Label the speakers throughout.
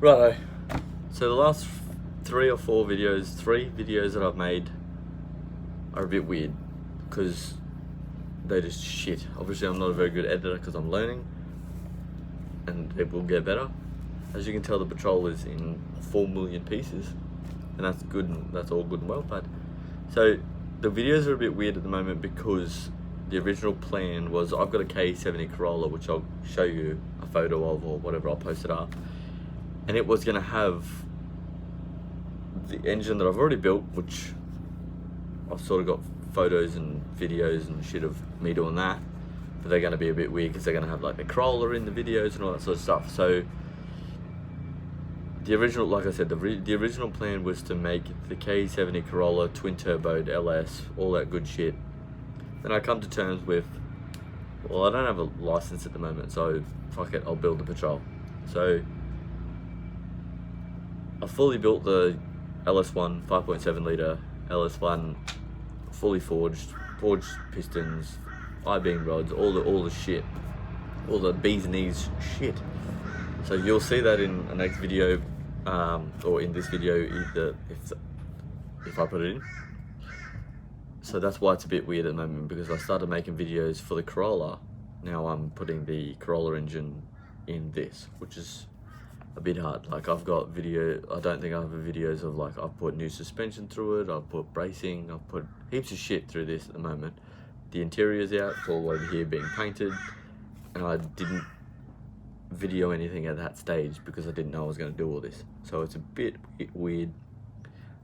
Speaker 1: Righto. So the last three videos that I've made are a bit weird because they're just shit. Obviously I'm not a very good editor because I'm learning and it will get better. As you can tell, the patrol is in 4 million pieces and that's good, and that's all good and well, but so the videos are a bit weird at the moment because the original plan was I've got a K70 Corolla, which I'll show you a photo of or whatever, I'll post it up, and it was going to have the engine that I've already built, which I've sort of got photos and videos and shit of me doing that, but they're going to be a bit weird because they're going to have like the Corolla in the videos and all that sort of stuff. So the original, like I said, the original plan was to make the K70 Corolla twin turboed LS, all that good shit. Then I come to terms with, well, I don't have a license at the moment, so fuck it, I'll build the Patrol. So I fully built the LS1 5.7 litre LS1, fully forged pistons, I-beam rods, all the shit, all the bees and E's shit. So you'll see that in the next video, or in this video, either if I put it in. So that's why it's a bit weird at the moment, because I started making videos for the Corolla. Now I'm putting the Corolla engine in this, which is a bit hard. Like I've got I don't think I have videos of like I've put new suspension through it, I've put bracing, I've put heaps of shit through this at the moment. The interior's out, it's all over here being painted, and I didn't video anything at that stage because I didn't know I was going to do all this. So it's a bit weird.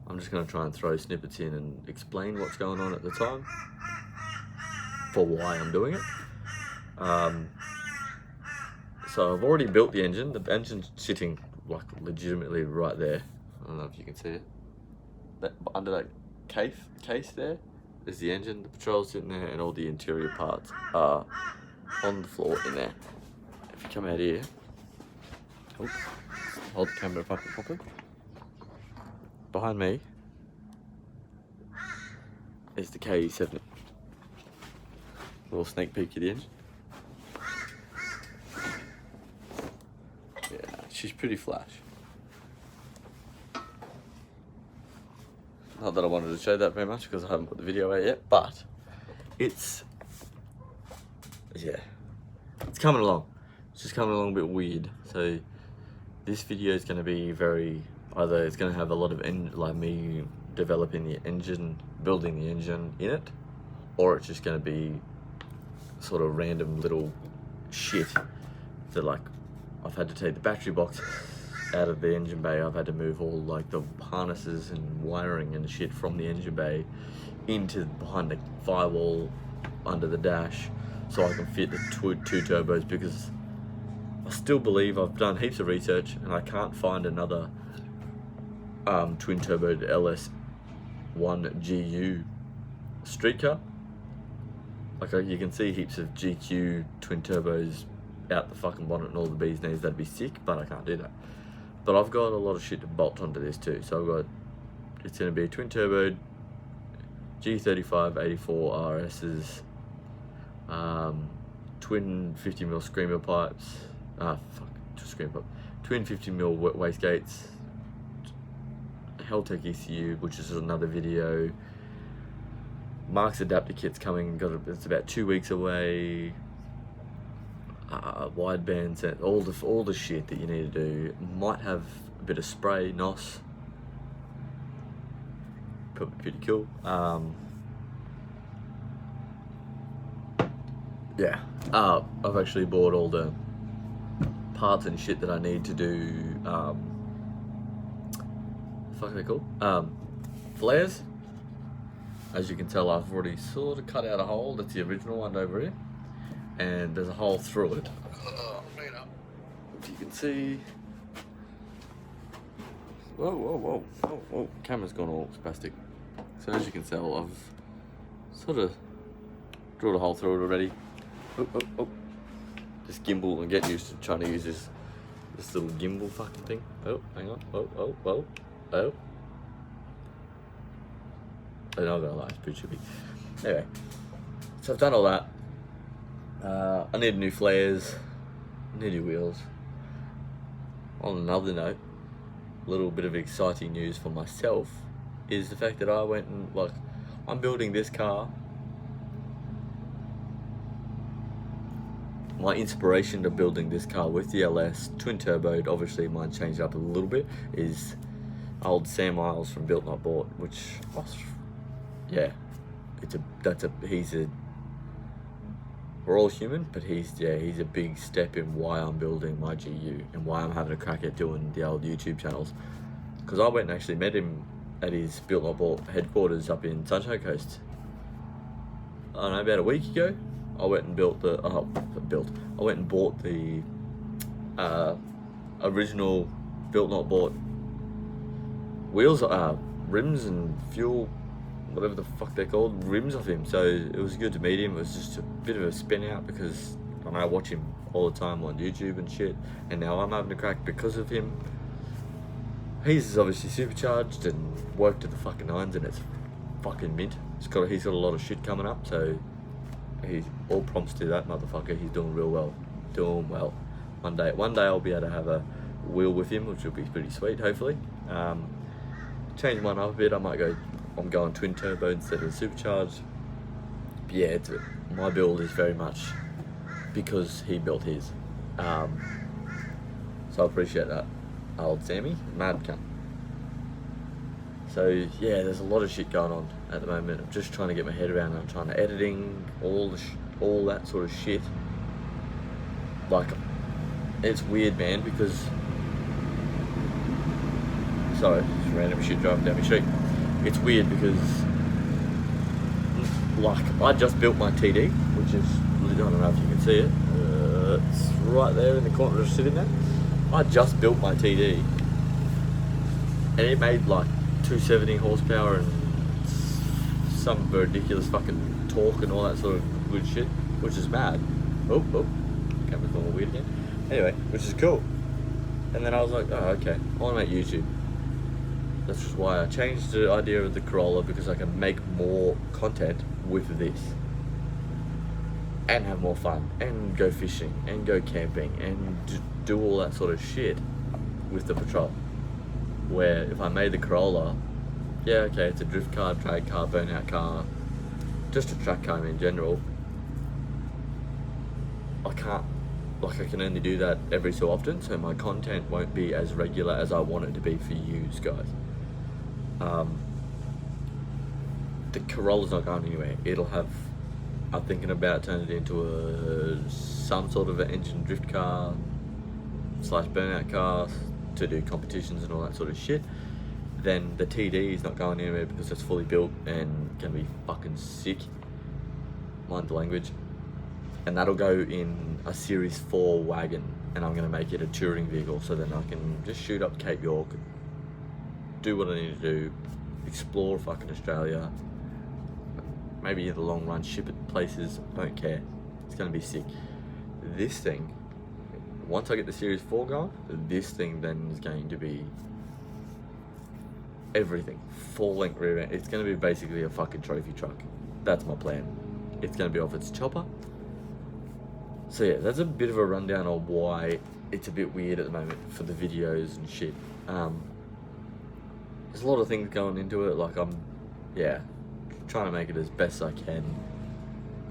Speaker 1: I'm just going to try and throw snippets in and explain what's going on at the time for why I'm doing it. So I've already built the engine. The engine's sitting like legitimately right there. I don't know if you can see it. Under that case there is the engine. The Patrol's sitting there and all the interior parts are on the floor in there. If you come out here, hold the camera properly. Behind me is the K70. Little sneak peek of the engine. Yeah, she's pretty flash. Not that I wanted to show that very much because I haven't put the video out yet, but it's coming along. It's just coming along a bit weird. So this video is going to be either it's going to have a lot of like me developing the engine, building the engine in it, or it's just going to be sort of random little shit that, like, I've had to take the battery box out of the engine bay, I've had to move all like the harnesses and wiring and shit from the engine bay into behind the firewall under the dash so I can fit the two turbos, because I still believe I've done heaps of research and I can't find another twin turboed LS1 GU street car. Like you can see heaps of GQ twin turbos out the fucking bonnet and all the bees knees. That'd be sick, but I can't do that. But I've got a lot of shit to bolt onto this too. So it's going to be a twin turboed G35 84 RS's, twin 50mm screamer pipes, twin 50mm wastegates, Heltec ECU, which is another video. Mark's adapter kit's coming, it's about 2 weeks away. Widebands and all the shit that you need to do. Might have a bit of spray, NOS. Probably pretty cool. I've actually bought all the parts and shit that I need to do. What are they called? Flares. As you can tell, I've already sort of cut out a hole. That's the original one over here, and there's a hole through it. Bring it up. If you can see. Whoa! Camera's gone all spastic. So as you can tell, I've sort of drilled a hole through it already. This gimbal, and get used to trying to use this little gimbal fucking thing. Oh, hang on. Oh. I'm not gonna lie, it's pretty chippy. Anyway, so I've done all that. I need new flares, I need new wheels. On another note, little bit of exciting news for myself is the fact that I went and, like, I'm building this car. My inspiration to building this car with the LS, twin turboed, obviously mine changed up a little bit, is old Sam Miles from Built Not Bought, which, yeah, we're all human, but he's a big step in why I'm building my GU and why I'm having a crack at doing the old YouTube channels. Because I went and actually met him at his Built Not Bought headquarters up in Sunshine Coast. I don't know, about a week ago. I went and bought the original Built Not Bought wheels, rims and fuel, whatever the fuck they're called, rims off him. So it was good to meet him. It was just a bit of a spin out because I watch him all the time on YouTube and shit, and now I'm having a crack because of him. He's obviously supercharged and worked to the fucking nines, and it's fucking mint. He's got a lot of shit coming up, so he's all prompts to that motherfucker. He's doing real well, doing well. One day I'll be able to have a wheel with him, which will be pretty sweet, hopefully. Change mine up a bit. I'm going twin turbo instead of supercharged. But yeah, my build is very much because he built his. So I appreciate that, old Sammy, mad cunt. So yeah, there's a lot of shit going on at the moment. I'm just trying to get my head around it. I'm trying to editing, all that sort of shit. Like, it's weird, man, because sorry, just random shit driving down my street. It's weird because, like, I just built my TD, which is, I don't know if you can see it. It's right there in the corner, just sitting there. I just built my TD, and it made like 270 horsepower and some ridiculous fucking torque and all that sort of good shit, which is mad. Oh, camera's going all weird again. Anyway, which is cool. And then I was like, oh, okay, I want to make YouTube. That's just why I changed the idea of the Corolla, because I can make more content with this and have more fun and go fishing and go camping and do all that sort of shit with the Patrol. Where if I made the Corolla, yeah, okay, it's a drift car, drag car, burnout car, just a track car in general. I can only do that every so often, so my content won't be as regular as I want it to be for you guys. The Corolla's not going anywhere. I'm thinking about turning it into some sort of an engine drift car / burnout car to do competitions and all that sort of shit. Then the TD is not going anywhere because it's fully built and can be fucking sick. Mind the language. And that'll go in a Series 4 wagon, and I'm going to make it a touring vehicle, so then I can just shoot up Cape York, do what I need to do, explore fucking Australia, maybe in the long run ship it places, don't care. It's going to be sick. This thing, once I get the Series 4 going, this thing then is going to be everything. Full length rear end. It's going to be basically a fucking trophy truck. That's my plan. It's going to be off its chopper. So yeah, that's a bit of a rundown of why it's a bit weird at the moment for the videos and shit. There's a lot of things going into it, like I'm trying to make it as best I can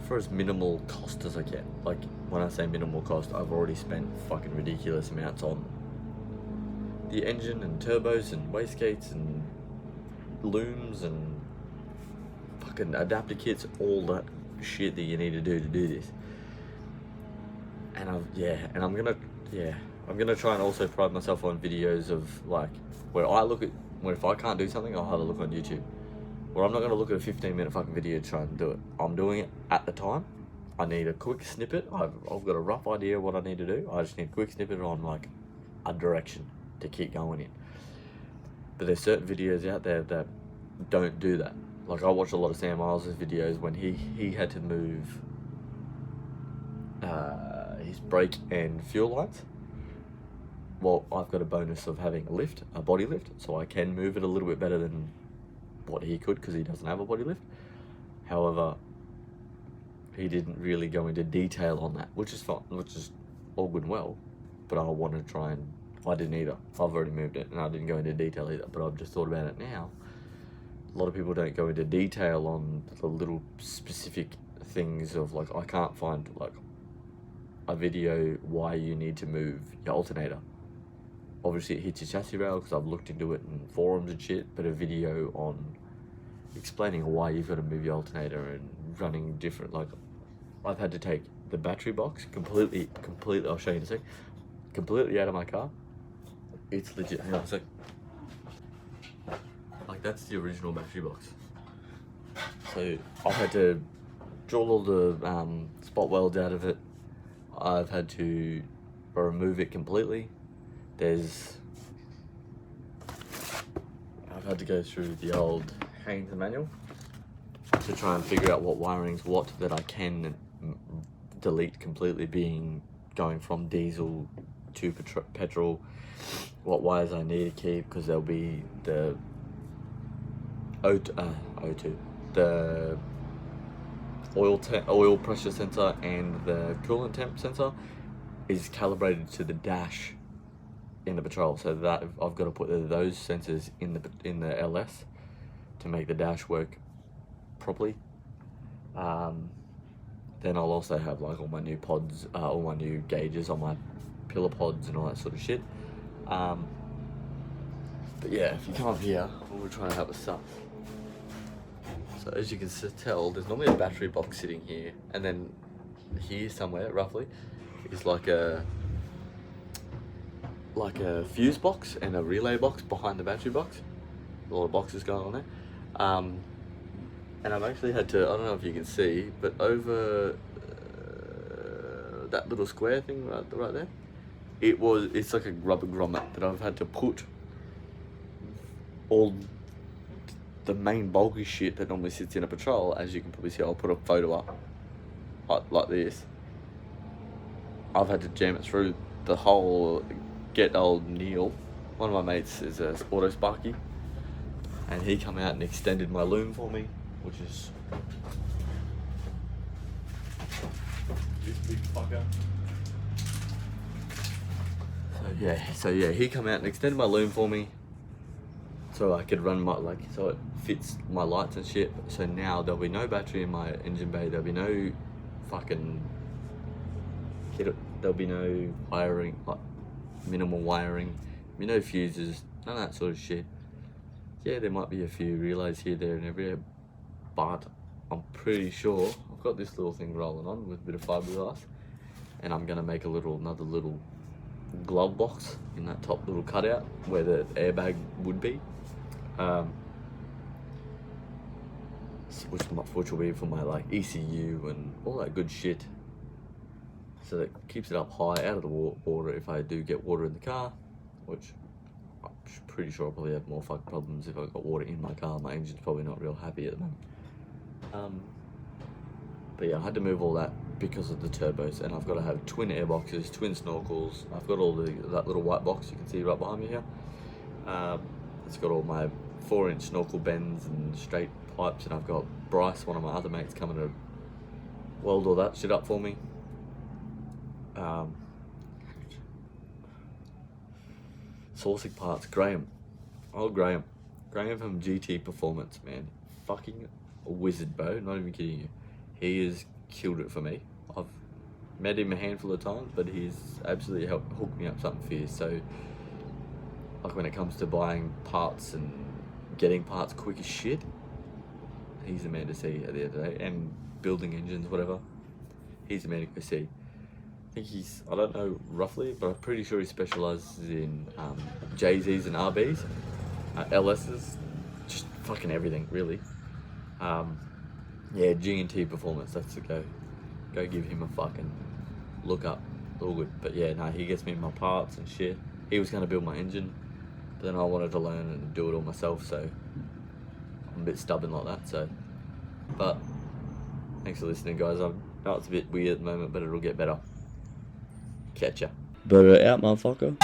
Speaker 1: for as minimal cost as I can. Like, when I say minimal cost, I've already spent fucking ridiculous amounts on the engine and turbos and wastegates and looms and fucking adapter kits, all that shit that you need to do this. And I'm gonna try and also pride myself on videos of, like, where if I can't do something, I'll have a look on YouTube. Where I'm not gonna look at a 15-minute fucking video to try and do it. I'm doing it at the time. I need a quick snippet. I've got a rough idea of what I need to do. I just need a quick snippet on, like, a direction to keep going in. But there's certain videos out there that don't do that. Like, I watch a lot of Sam Miles' videos when he had to move his brake and fuel lights. Well, I've got a bonus of having a body lift, so I can move it a little bit better than what he could because he doesn't have a body lift. However, he didn't really go into detail on that, which is fine, which is all good and well, but I want to try and I didn't either. I've already moved it, and I didn't go into detail either, but I've just thought about it now. A lot of people don't go into detail on the little specific things of, like, I can't find, like, a video why you need to move your alternator. Obviously it hits your chassis rail because I've looked into it in forums and shit, but a video on explaining why you've got to move your alternator and running different, like, I've had to take the battery box completely, I'll show you in a sec, completely out of my car. It's legit, hang on a sec. Like, that's the original battery box. So I've had to drill all the spot welds out of it. I've had to remove it completely. I've had to go through the old Haynes manual to try and figure out what wiring's what that I can delete completely, being going from diesel to petrol, what wires I need to keep, because there'll be the O2, the oil pressure sensor and the coolant temp sensor is calibrated to the dash in the Patrol, so that I've got to put those sensors in the LS to make the dash work properly. Then I'll also have, like, all my new pods, all my new gauges on my pillar pods and all that sort of shit. But yeah, if you come up here, we'll try and have a sup. So as you can tell, there's normally a battery box sitting here, and then here somewhere, roughly, is like a fuse box and a relay box behind the battery box. A lot of boxes going on there. And I've actually had to, I don't know if you can see, but over that little square thing right there, it's like a rubber grommet that I've had to put all the main bulky shit that normally sits in a Patrol. As you can probably see, I'll put a photo up like this. I've had to jam it through the whole, get old Neil, one of my mates is a Auto Sparky, and he come out and extended my loom for me, which is this big fucker. So yeah, he come out and extended my loom for me, so I could run my, like, so it fits my lights and shit. So now there'll be no battery in my engine bay, there'll be no fucking, there'll be no wiring, like minimal wiring, there'll be no fuses, none of that sort of shit. Yeah, there might be a few relays here, there and everywhere, but I'm pretty sure I've got this little thing rolling on with a bit of fiberglass, and I'm gonna make another little glove box in that top little cutout where the airbag would be, which will be for my, like, ECU and all that good shit, so that keeps it up high out of the water if I do get water in the car, which I'm pretty sure I'll probably have more fucking problems if I've got water in my car. My engine's probably not real happy at the moment. But yeah, I had to move all that because of the turbos, and I've got to have twin airboxes, twin snorkels. I've got all that little white box you can see right behind me here. It's got all my 4-inch snorkel bends and straight pipes, and I've got Bryce, one of my other mates, coming to weld all that shit up for me. Sourcing parts, Graham. Oh, Graham from GT Performance, man. Fucking wizard, bro. Not even kidding you. He has killed it for me. I've met him a handful of times, but he's absolutely helped hook me up something fierce. So, like, when it comes to buying parts and getting parts quick as shit, he's the man to see at the end of the day. And building engines, whatever, he's the man to go see. I think I don't know roughly, but I'm pretty sure he specialises in JZs and RBs, LSs, just fucking everything, really. Yeah, G&T Performance, that's the go. Go give him a fucking look up. All good. But yeah, no, he gets me my parts and shit. He was going to build my engine, but then I wanted to learn and do it all myself, so I'm a bit stubborn like that, so. But thanks for listening, guys. I know it's a bit weird at the moment, but it'll get better. Catch ya. Butter out, motherfucker.